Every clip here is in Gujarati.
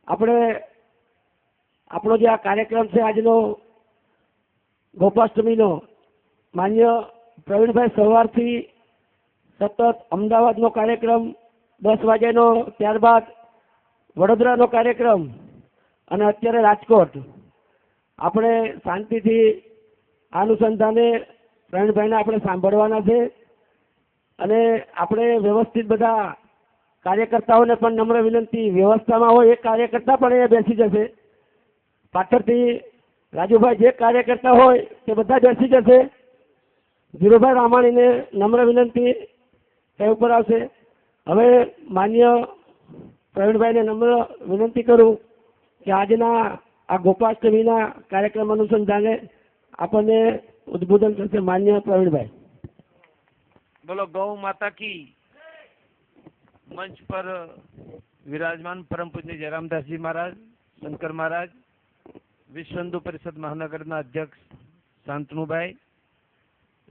આપણે આપણો જે આ કાર્યક્રમ છે આજનો ગોપાષ્ટમીનો, માન્ય પ્રવીણભાઈ સવારથી સતત અમદાવાદનો કાર્યક્રમ 10 વાગ્યાનો, ત્યારબાદ વડોદરાનો કાર્યક્રમ અને અત્યારે રાજકોટ, આપણે શાંતિથી અનુસંધાને પ્રવીણભાઈને આપણે સાંભળવાના છે અને આપણે વ્યવસ્થિત બધા કાર્યકર્તાઓને પણ નમ્ર વિનંતી, વ્યવસ્થામાં હોય એક કાર્યકર્તા પણ એ બેસી જશે, પાછળથી રાજુભાઈ જે કાર્યકર્તા હોય તે બધા બેસી જશે. ધીરુભાઈ રામાણીને નમ્ર વિનંતી તે ઉપર આવશે. હવે માન્ય પ્રવીણભાઈને નમ્ર વિનંતી કરું કે આજના આ ગોપાષ્ટમીના કાર્યક્રમ અનુસંધાને આપણને ઉદ્બોધન કરશે માન્ય પ્રવીણભાઈ. બોલો ગૌ માતા કી. મંચ પર વિરાજમાન પરમ પૂજ્ય જયરામદાસજી મહારાજ, શંકર મહારાજ, વિશ્વ હિન્દુ પરિષદ મહાનગરના અધ્યક્ષ શાંતનુભાઈ,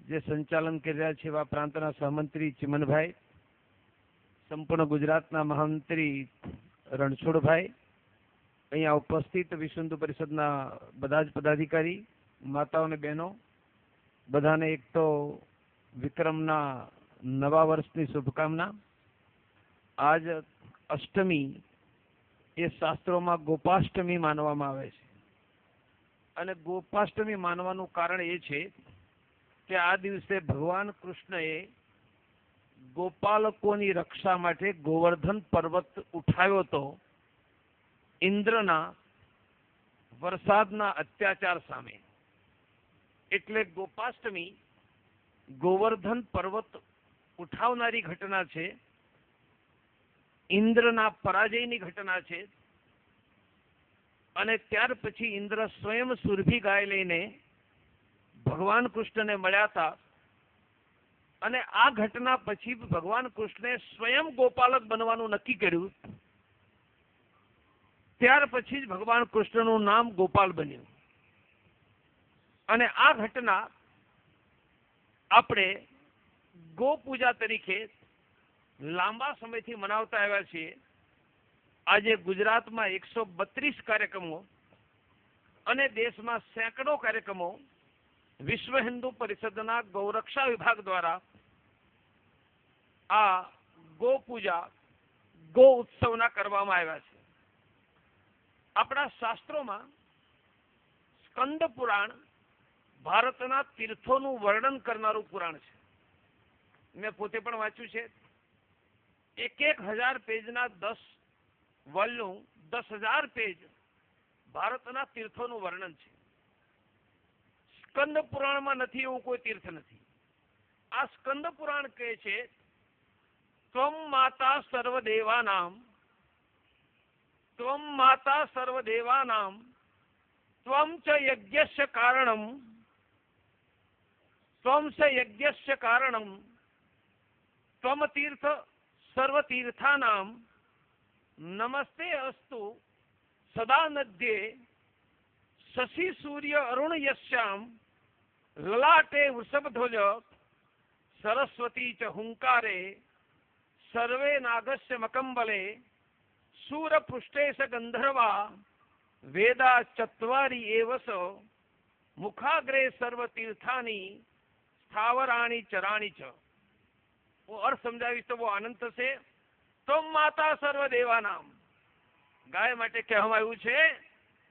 જે સંચાલન કરી રહ્યા છે એવા પ્રાંતના સહમંત્રી ચિમનભાઈ, સંપૂર્ણ ગુજરાતના મહામંત્રી રણછોડભાઈ, અહીંયા ઉપસ્થિત વિશ્વ હિન્દુ પરિષદના બધા જ પદાધિકારી, માતાઓ અને બહેનો, બધાને એક તો વિક્રમના નવા વર્ષની શુભકામના. આજ અષ્ટમી એ શાસ્ત્રોમાં ગોપાષ્ટમી માનવામાં આવે છે અને ગોપાષ્ટમી માનવાનું કારણ એ છે કે આ દિવસે ભગવાન કૃષ્ણએ ગોપાલકોની રક્ષા માટે ગોવર્ધન પર્વત ઉઠાવ્યો હતો ઇન્દ્રના વરસાદના અત્યાચાર સામે. એટલે ગોપાષ્ટમી ગોવર્ધન પર્વત ઉઠાવનારી ઘટના છે, ઇન્દ્રના પરાજયની ઘટના છે. અને ત્યાર પછી ઇન્દ્ર સ્વયં સુરભી ગાય લઈને ભગવાન કૃષ્ણને મળ્યા હતા અને આ ઘટના પછી ભગવાન કૃષ્ણે સ્વયં ગોપાલક બનવાનું નક્કી કર્યું. ત્યાર પછી જ ભગવાન કૃષ્ણનું નામ ગોપાલ બન્યું. અને આ ઘટના આપણે ગો પૂજા તરીકે લાંબા સમયથી મનાવતા આવ્યા છીએ. આજે ગુજરાતમાં 132 કાર્યક્રમો અને દેશમાં સેંકડો કાર્યક્રમો વિશ્વ હિન્દુ પરિષદના ગૌરક્ષા વિભાગ દ્વારા આ ગો પૂજા, ગો ઉત્સવના કરવામાં આવ્યા છે. આપણા શાસ્ત્રોમાં સ્કંદ પુરાણ ભારતના તીર્થોનું વર્ણન કરનારું પુરાણ છે. મેં પોતે પણ વાંચ્યું છે. 1000 પેજના 10 વોલ્યુમ, 10,000 પેજ ભારતના તીર્થોનું વર્ણન છે. સ્કંદ પુરાણમાં નથી એવું કોઈ તીર્થ નથી. આ સ્કંદ પુરાણ કહે છે ત્વમ માતા સર્વદેવાનામ, ત્વમ માતા સર્વદેવાનામ, ત્વમ ચ યજ્ઞસ્ય કારણમ, ત્વમ ચ યજ્ઞસ્ય કારણમ, ત્વમ તીર્થ સર્વતીર્થાનામ, નમસ્તે અસ્તુ સદા નદ્યે, શશી સૂર્ય અરુણ યશ્યામ, લલાટે વૃષભધ્વજ, સરસ્વતી ચ હુંકારે, સર્વે નાગસ્ય મકંબલે, શૂરપૃષ્ઠે સ ગંધર્વા, વેદા ચત્વારી એવસ, મુખાગ્રે સર્વતીર્થાની, સ્થાવરાણી ચરાણી ચ. હું અર્થ સમજાવીશ તો બહુ આનંદ થશે. તો માતા સર્વદેવાનામ, ગાય માટે કહેવામાં આવ્યું છે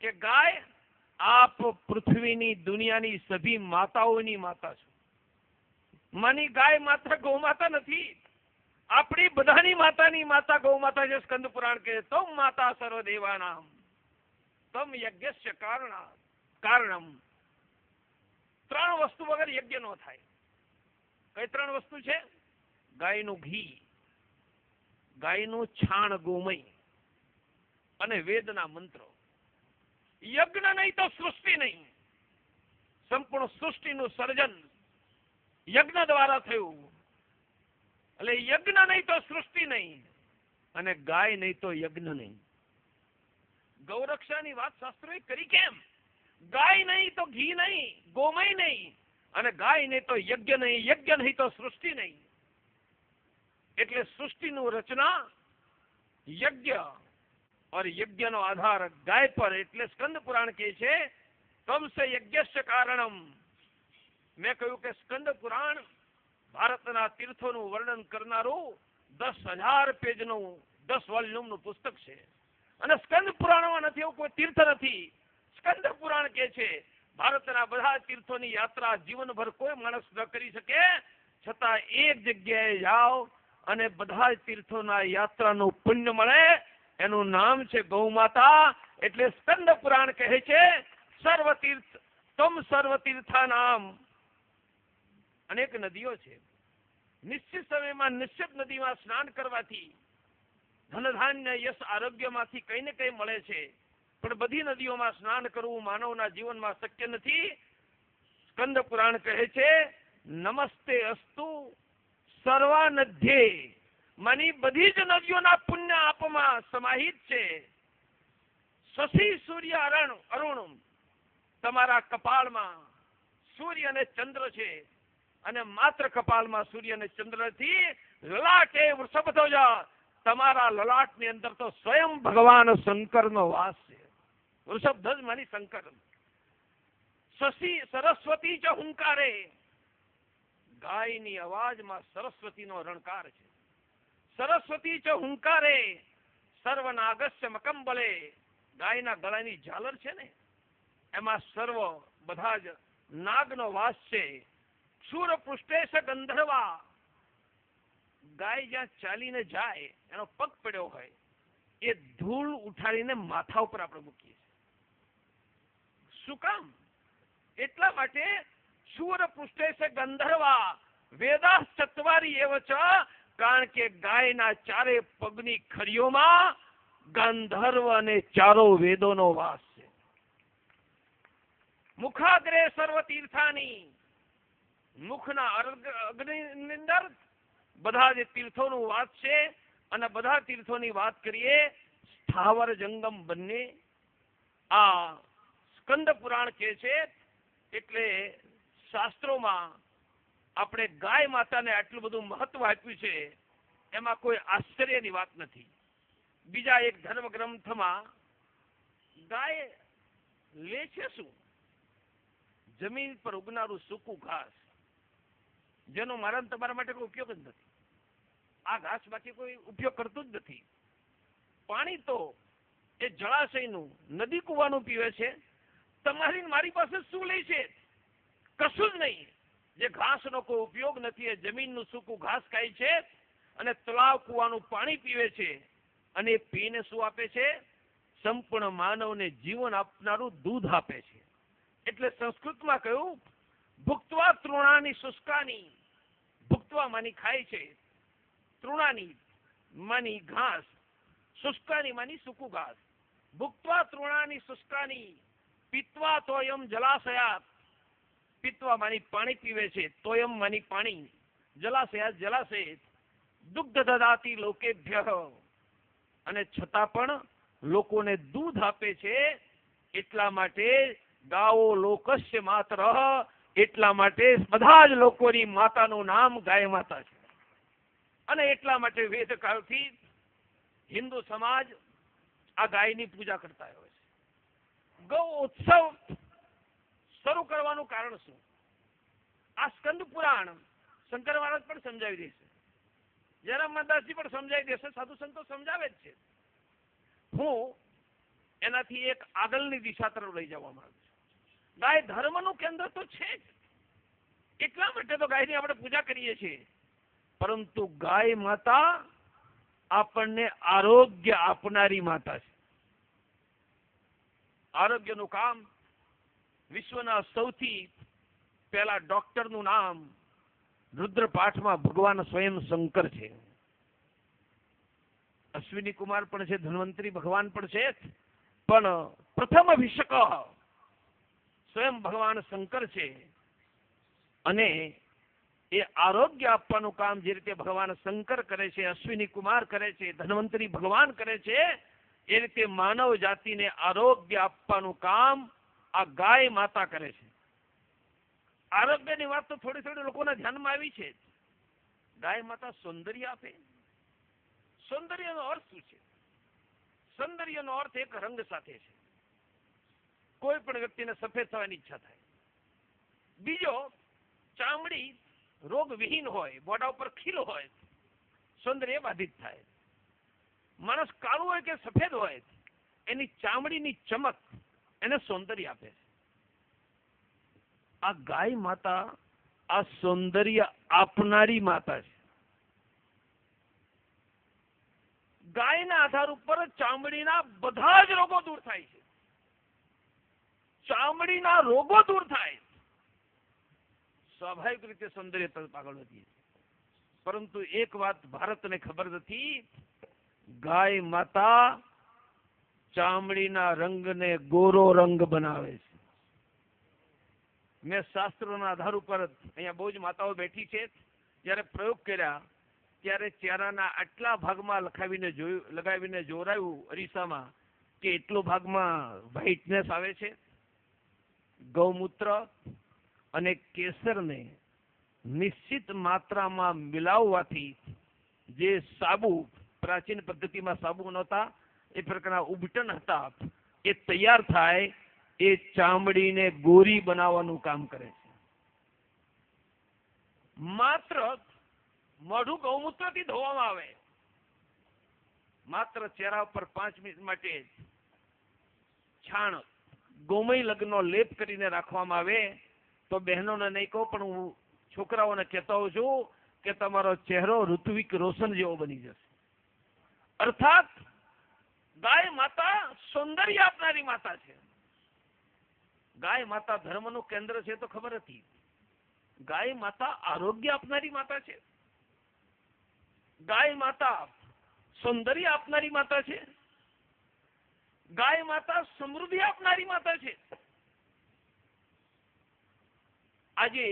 કે ગાય આપ પૃથ્વીની, દુનિયાની સભી માતાઓની માતા છો. માની ગાય માત્ર ગૌ માતા નથી, આપણી બધાની માતાની માતા ગૌ માતા છે. સ્કંદ પુરાણ કહે તમ માતા સર્વદેવાનામ, તમ યજ્ઞસ્ય કારણમ. 3 વસ્તુ વગર યજ્ઞ ન થાય. કઈ 3 વસ્તુ છે? ગાયનું ઘી, ગાયનું છાણ ગોમય અને વેદના મંત્રો. યજ્ઞ નહીં તો સૃષ્ટિ નહીં. સંપૂર્ણ સૃષ્ટિનું સર્જન યજ્ઞ દ્વારા થયું. એટલે યજ્ઞ નહીં તો સૃષ્ટિ નહીં અને ગાય નહીં તો યજ્ઞ નહીં. ગૌરક્ષાની વાત શાસ્ત્રોએ કરી કેમ? ગાય નહીં તો ઘી નહીં, ગોમય નહીં, અને ગાય નહીં તો યજ્ઞ નહીં, યજ્ઞ નહીં તો સૃષ્ટિ નહીં. એટલે સૃષ્ટિનું રચના યજ્ઞ और यज्ञ નો આધાર ગાય પર, એટલે સ્કંદ પુરાણ કહે છે તમ સે યજ્ઞસ્ય કારણમ. મેં કહ્યું કે સ્કંદ પુરાણ ભારતના તીર્થોનું વર્ણન કરનારું 10,000 પેજનું 10 વોલ્યુમનું પુસ્તક છે. અને સ્કંદ પુરાણમાં નથી એવું કોઈ તીર્થ નથી. સ્કંદ પુરાણ કહે છે ભારતના બધા તીર્થોની યાત્રા જીવનભર કોઈ માણસ ન કરી શકે, છતાં એક જગ્યાએ જાઓ અને બધા તીર્થોના યાત્રાનું પુણ્ય મળે. એનું નામ છે ગૌ માતા. એટલે સ્કંદ પુરાણ કહે છે સર્વ તીર્થ તમ સર્વ તીર્થા નામ. અનેક નદીઓ છે. નિશ્ચિત સમયમાં નિશ્ચિત નદીમાં સ્નાન કરવાથી ધન ધાન્ય યશ આરોગ્યમાંથી કઈ ને કઈ મળે છે, પણ બધી નદીઓમાં સ્નાન કરવું માનવના જીવનમાં શક્ય નથી. સ્કંદ પુરાણ કહે છે નમસ્તે અસ્તુ સર્વાનધ્યે. માની બધી જ નદીઓના પુણ્ય આપમાં સમાહિત છે. શશી સૂર્ય અરુણ. તમારા કપાળમાં સૂર્ય અને ચંદ્ર છે, અને માત્ર કપાળમાં સૂર્ય અને ચંદ્રથી લલાટે વૃષભધ્વજ. તમારા લલાટની અંદર તો સ્વયં ભગવાન શંકરનો વાસ છે. વૃષભધ્વજ માની શંકર. શશી સરસ્વતી ચ હુંકારે. ગાયની અવાજમાં સરસ્વતીનો રણકાર છે. સરસ્વતી ચ હુંકારે સર્વનાગસ્ય મકંબલે. ગાયના ગળાની ઝાલર છે ને, એમાં સર્વ બધા જ નાગનો વાસ છે. શૂર પૃષ્ઠેશ ગંધર્વા. ગાય જ્યાં ચાલીને જાય એનો પગ પડ્યો હોય એ ધૂળ ઉઠાડીને માથા ઉપર આપણે મૂકીએ છીએ. શું કામ? એટલા માટે શૂર પૃષ્ઠેશ ગંધર્વા વેદાસ ચત્વારી એવ ચ. કારણ કે ગાયના ચારે પગની ખરીઓમાં ગંધર્વ અને ચારો વેદોનો વાસ છે. મુખાગ્રે સર્વ તીર્થાની. મુખના અગ્નિની અંદર બધા જ તીર્થોનું વાત છે. અને બધા તીર્થોની વાત કરીએ સ્થાવર જંગમ બંને. આ સ્કંદ પુરાણ કહે છે. એટલે શાસ્ત્રોમાં આપણે ગાય માતાને આટલું બધું મહત્વ આપ્યું છે, એમાં કોઈ આશ્ચર્યની વાત નથી. બીજા એક ધર્મ ગ્રંથમાં ગાય લે છે શું? જમીન પર ઉગનારું સૂકું ઘાસ, જેનો મારા તમારા માટે કોઈ ઉપયોગ જ નથી. આ ઘાસ બાકી કોઈ ઉપયોગ કરતું જ નથી. પાણી તો એ જળાશયનું નદી કુવાનું પીવે છે. તમારી મારી પાસે શું લે છે? કશું જ નહીં. જે ઘાસનો કોઈ ઉપયોગ નથી એ જમીનનું સૂકું ઘાસ ખાય છે અને તળાવ કુવાનું પાણી પીવે છે. અને એ પીને શું આપે છે? સંપૂર્ણ માનવને જીવન આપનારું દૂધ આપે છે. એટલે સંસ્કૃતમાં કહ્યું ભુક્તવા તૃણાની શુષ્કાની. ભુક્તવા માની ખાય છે, તૃણાની માની ઘાસ, શુષ્કાની માની સૂકું ઘાસ. ભુક્તવા તૃણાની શુષ્કાની પીત્વા તોયમ જલાશયાત. પીત્વા માની પાણી પીવે છે, તોયમ માની પાણી, જલાશયાત જલાશય. દુગ્ધ દદાતી લોકેભ્ય. અને છતાં પણ લોકોને દૂધ આપે છે. એટલા માટે ગાઓ લોકસ્ય માત્ર. એટલા માટે બધા જ લોકોની માતાનું નામ ગાય માતા છે. અને એટલા માટે વેદકાળથી હિન્દુ સમાજ આ ગાયની પૂજા કરતા હોય છે. ગૌ ઉત્સવ શરૂ કરવાનું કારણ શું? આ સ્કંદ પુરાણ શંકર મહારાજ પણ સમજાવી દેશે, જયરામ દાસજી પણ સમજાવી દેશે, સાધુ સંતો સમજાવે જ છે. હું એનાથી એક આગળની દિશા તરફ લઈ જવા માંગુ છું. ગાય ધર્મનું કેન્દ્ર તો છે જ. એટલા માટે તો ગાયની આપણે પૂજા કરીએ છીએ. પરંતુ ગાય માતા આપણને આરોગ્ય આપનારી માતા છે. આરોગ્યનું કામ વિશ્વના સૌથી પહેલા ડોક્ટરનું નામ રુદ્રપાઠમાં ભગવાન સ્વયં શંકર છે. અશ્વિની કુમાર પણ છે, ધન્વંતરી ભગવાન પણ છે, પણ પ્રથમ અભિષેક સ્વયં ભગવાન શંકર છે. અને એ આરોગ્ય આપવાનું કામ જે રીતે ભગવાન શંકર કરે છે, અશ્વિની કુમાર કરે છે, ધન્વંતરી ભગવાન કરે છે, એ રીતે માનવ જાતિને આરોગ્ય આપવાનું કામ આ ગાય માતા કરે છે. આરોગ્યની વાત તો થોડી થોડી લોકોના ધ્યાનમાં આવી છે. ગાય માતા સૌંદર્ય આપે. સૌંદર્યનો અર્થ શું છે? સૌંદર્યનો અર્થ એક રંગ સાથે છે. કોઈ પણ વ્યક્તિને સફેદ થવાની ઈચ્છા થાય. બીજો, ચામડી રોગવિહીન હોય, મોઢા ઉપર ખીલ હોય, સૌંદર્ય બાધિત થાય. માણસ કાળું હોય કે સફેદ હોય, એની ચામડીની ચમક એને સૌંદર્ય આપે છે. આ ગાય માતા આ સૌંદર્ય આપનારી માતા છે. ગાયના આધાર ઉપર ચામડીના બધા જ રોગો દૂર થાય છે. ચામડીના રોગો દૂર થાય, સ્વાભાવિક રીતે સૌંદર્ય તરફ આગળ વધીએ. પરંતુ એક વાત ભારતને ખબર નથી, ગાય માતા ચામડીના રંગને ગોરો રંગ બનાવે છે. મેં શાસ્ત્રોના આધાર ઉપર અહીંયા બહુ જ માતાઓ બેઠી છે, જ્યારે પ્રયોગ કર્યા ત્યારે ચહેરાના આટલા ભાગમાં લગાવીને જોરાયું અરીસામાં કે એટલો ભાગમાં વ્હાઇટનેસ આવે છે. ગૌમૂત્ર અને કેસરને નિશ્ચિત માત્રામાં મિલાવવાથી જે સાબુ, પ્રાચીન પદ્ધતિમાં સાબુ નહોતા, એ પ્રકારના ઉબટન હતા, એ તૈયાર થાય, એ ચામડીને ગોરી બનાવવાનું કામ કરે છે. માત્ર મોઢું ગૌમૂત્રથી ધોવામાં આવે, માત્ર ચહેરા પર 5 મિનિટ માટે છાણ ગોમય લગ્નનો લેપ કરીને રાખવામાં આવે તો બહેનોને નહીં કહું પણ હું છોકરાઓને કહેતો હોઉં છું કે તમારો ચહેરો ઋત્વિક રોશન જેવો બની જશે. અર્થાત ગાય માતા સૌંદર્ય આપનારી માતા છે. ગાય માતા ધર્મનું કેન્દ્ર છે તો ખબર હતી. ગાય માતા આરોગ્ય આપનારી માતા છે. ગાય માતા સૌંદર્ય આપનારી માતા છે. ગાય માતા સમૃદ્ધિ આપનારી માતા છે. આજે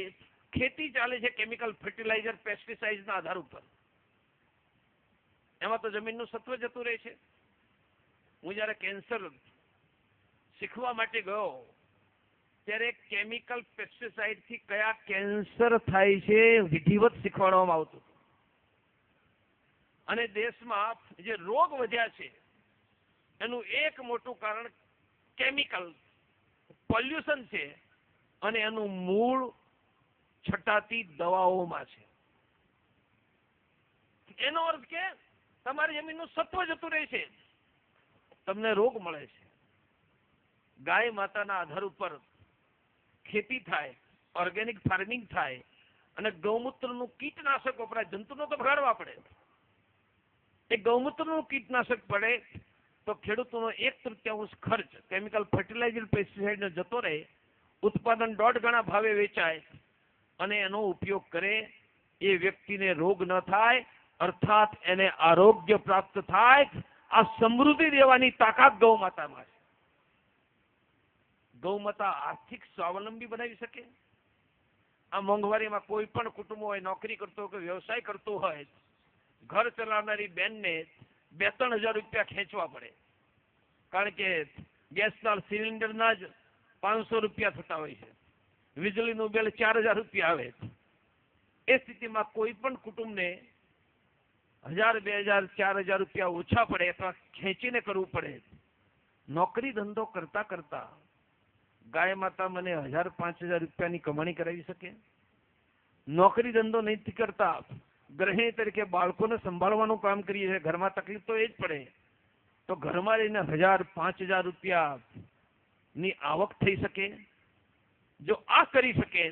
ખેતી ચાલે છે કેમિકલ ફર્ટિલાઇઝર, પેસ્ટિસાઇડના આધાર ઉપર. એમાં તો જમીનનું સત્વ જતું રહે છે. હું જ્યારે કેન્સર શીખવા માટે ગયો ત્યારે કેમિકલ પેસ્ટિસાઇડથી કયા કેન્સર થાય છે વિધિવત શીખવાડવામાં આવતું. અને દેશમાં જે રોગ વધ્યા છે એનું એક મોટું કારણ કેમિકલ પોલ્યુશન છે, અને એનું મૂળ છટાતી દવાઓમાં છે. એનો અર્થ કે તમારી જમીનનું સત્વ જતું રહે છે, તમને રોગ મળે છે. ગાય માતાના આધાર ઉપર ખેતી થાય, ઓર્ગેનિક ફાર્મિંગ થાય, અને ગૌમૂત્રનું કીટનાશક વપરાય. જંતુનો તો ભગાડવા પડે. એ ગૌમૂત્રનું કીટનાશક પડે તો ખેડૂતોનો 1/3 ખર્ચ કેમિકલ ફર્ટિલાઇઝર પેસ્ટિસાઇડનો જતો રહે, ઉત્પાદન 1.5 ગણા ભાવે વેચાય, અને એનો ઉપયોગ કરે. એ વ્યક્તિને રોગ ન થાય, અર્થાત એને આરોગ્ય પ્રાપ્ત થાય. આ સમૃદ્ધિ દેવાની તાકાત ગૌ માતામાં છે. ગૌ માતા આર્થિક સ્વાવલંબી બનાવી શકે. આ મોંઘવારીમાં કોઈ પણ કુટુંબ હોય, નોકરી કરતો હોય કે વ્યવસાય કરતો હોય, ઘર ચલાવનારી બેનને 2-3 હજાર રૂપિયા ખેંચવા પડે, કારણ કે ગેસના સિલિન્ડરના જ 500 રૂપિયા થતા હોય છે, વીજળીનું બિલ 4000 રૂપિયા આવે. એ સ્થિતિમાં કોઈ પણ કુટુંબને 1000, 2000, 4000 રૂપિયા ઓછા પડે અથવા ખેંચીને કરવું પડે. નોકરી ધંધો કરતા કરતા ગાય માતા મને 1000-5000 રૂપિયાની કમાણી કરાવી શકે. નોકરી ધંધો નથી કરતા, ગૃહિણી તરીકે બાળકોને સંભાળવાનું કામ કરીએ છીએ, ઘરમાં તકલીફ તો એ જ પડે, તો ઘરમાં રહીને 1000-5000 રૂપિયાની આવક થઈ શકે. જો આ કરી શકે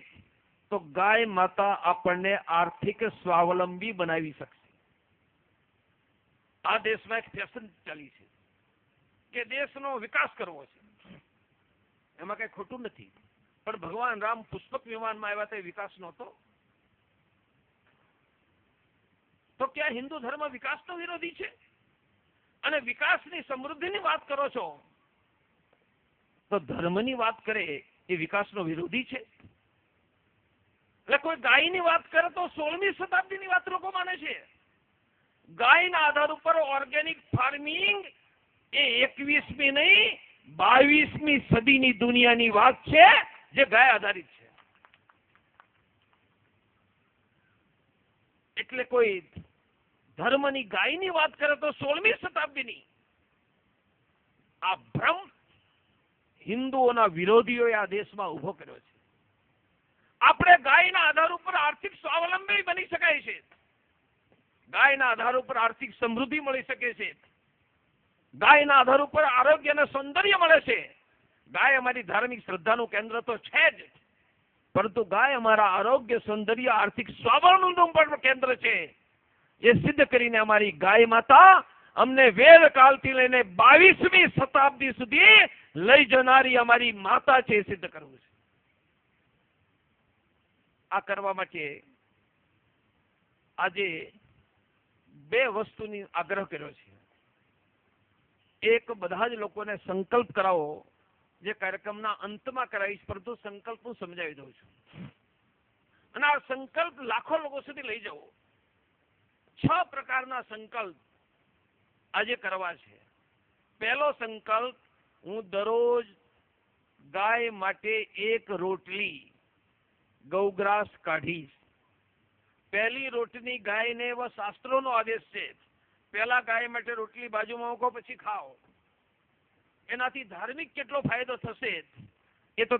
તો ગાય માતા આપણને આર્થિક સ્વાવલંબી બનાવી શકશે. આ દેશમાં એક ફેશન ચાલી છે કે દેશનો વિકાસ કરવો છે. એમાં કઈ ખોટું નથી, પણ ભગવાન રામ પુષ્પક વિમાનમાં આવ્યા તે વિકાસ નહોતો. તો ક્યાં હિન્દુ ધર્મ વિકાસનો વિરોધી છે? અને વિકાસની સમૃદ્ધિની વાત કરો છો તો ધર્મની વાત કરે એ વિકાસનો વિરોધી છે? એટલે કોઈ ગાયની વાત કરે તો 16મી શતાબ્દીની વાત લોકો માને છે. ગાયના આધાર ઉપર ઓર્ગેનિક ફાર્મિંગ એ 21મી નહીં 22મી સદીની દુનિયાની વાત છે, જે ગાય આધારિત છે. એટલે કોઈ ધર્મની ગાયની વાત કરે તો 16મી શતાબ્દીની, આ ભ્રમ હિન્દુઓના વિરોધીઓએ આ દેશમાં ઉભો કર્યો છે. આપણે ગાયના આધાર ઉપર આર્થિક સ્વાવલંબી બની શકાય છે. ગાયના આધાર ઉપર આર્થિક સમૃદ્ધિ મળી શકે છે. ગાયના આધાર ઉપર આરોગ્ય અને સૌંદર્ય મળે છે. ગાય અમારી ધાર્મિક શ્રદ્ધાનું કેન્દ્ર તો છે જ, પરંતુ ગાય અમારા આરોગ્ય, સૌંદર્ય, આર્થિક સ્વાવલંબનનું પણ કેન્દ્ર છે. એ સિદ્ધ કરીને અમારી ગાય માતા અમને વેદકાળથી લઈને 22મી શતાબ્દી સુધી લઈ જનારી અમારી માતા છે, એ સિદ્ધ કરવું છે. આ કરવા માટે આજે 2 વસ્તુની આગ્રહ કર્યો છે. એક, બધા જ લોકોને સંકલ્પ કરાવો, જે કાર્યક્રમના અંતમાં કરાવીશ, પરંતુ સંકલ્પ હું સમજાવી દઉં છું. અને આ સંકલ્પ લાખો લોકો સુધી લઈ જવો. 6 પ્રકારના સંકલ્પ આજે કરવા છે. પહેલો સંકલ્પ, હું દરરોજ ગાય માટે 1 રોટલી ગૌગ્રાસ કાઢીશ. પહેલી રોટલી ગાયને એવો શાસ્ત્રોનો આદેશ છે, પહેલા ગાય માટે રોટલી બાજુમાં મૂકો, પછી ખાઓ. એનાથી ધાર્મિક કેટલો ફાયદો થશે એ તો